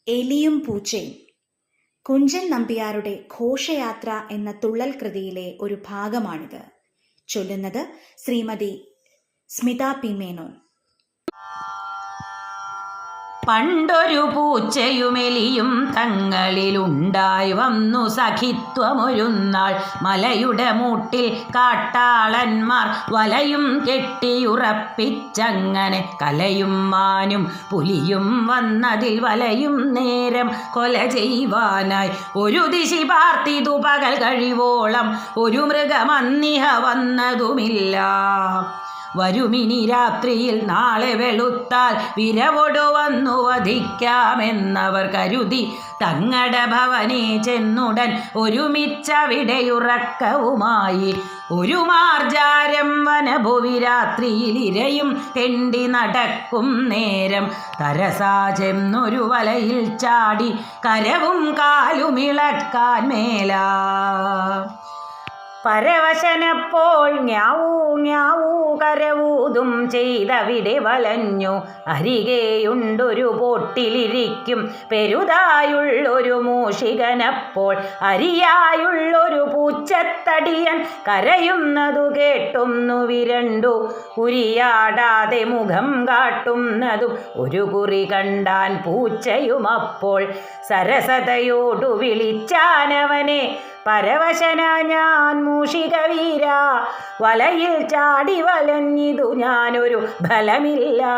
എലിയും പൂച്ചയും. കുഞ്ചൻ നമ്പ്യാരുടെ ഘോഷയാത്ര എന്ന തുള്ളൽ കൃതിയിലെ ഒരു ഭാഗമാണിത്. ചൊല്ലുന്നത് ശ്രീമതി സ്മിത പി മേനോൻ. പണ്ടൊരു പൂച്ചയുമെലിയും തങ്ങളിലുണ്ടായി വന്നു സഖിത്വമൊരുന്നാൾ. മലയുടെ മൂട്ടിൽ കാട്ടാളന്മാർ വലയും കെട്ടിയുറപ്പിച്ചങ്ങനെ കലയും മാനും പുലിയും വന്നതിൽ വലയും നേരം കൊല ചെയ്യുവാനായി ഒരു ദിശി പാർത്തിതു പകൽ കഴിവോളം ഒരു മൃഗമന്നിഹ വന്നതുമില്ല. വരുമിനി രാത്രിയിൽ നാളെ വെളുത്താൽ വിരവൊടു വന്നു വധിക്കാമെന്നവർ കരുതി തങ്ങളുടെ ഭവനെ ചെന്നുടൻ ഒരുമിച്ചവിടെയുറക്കവുമായി. ഒരു മാർജാരം വനഭുവി രാത്രിയിൽ ഇരയും തെണ്ടി നടക്കും നേരം തരസാ ചെന്നൊരു വലയിൽ ചാടി കരവും കാലുമിളക്കാൻ മേലാ. പരവശനപ്പോൾ ഞാവൂ ഞാവൂ കരവൂതും ചെയ്തവിടെ വലഞ്ഞു. അരികെയുണ്ടൊരു പോട്ടിലിരിക്കും പെരുതായുള്ളൊരു മൂഷികനപ്പോൾ അരിയായുള്ളൊരു പൂച്ചത്തടിയൻ കരയുന്നതു കേട്ടൊന്നു വിരണ്ടു. ഉരിയാടാതെ മുഖം കാട്ടുന്നതും ഒരു കുറി കണ്ടാൻ പൂച്ചയുമപ്പോൾ സരസതയോടു വിളിച്ചാനവനെ, പരവശന ഞാൻ മൂഷികവീര, വലയിൽ ചാടി വലഞ്ഞിതു ഞാനൊരു ഫലമില്ല.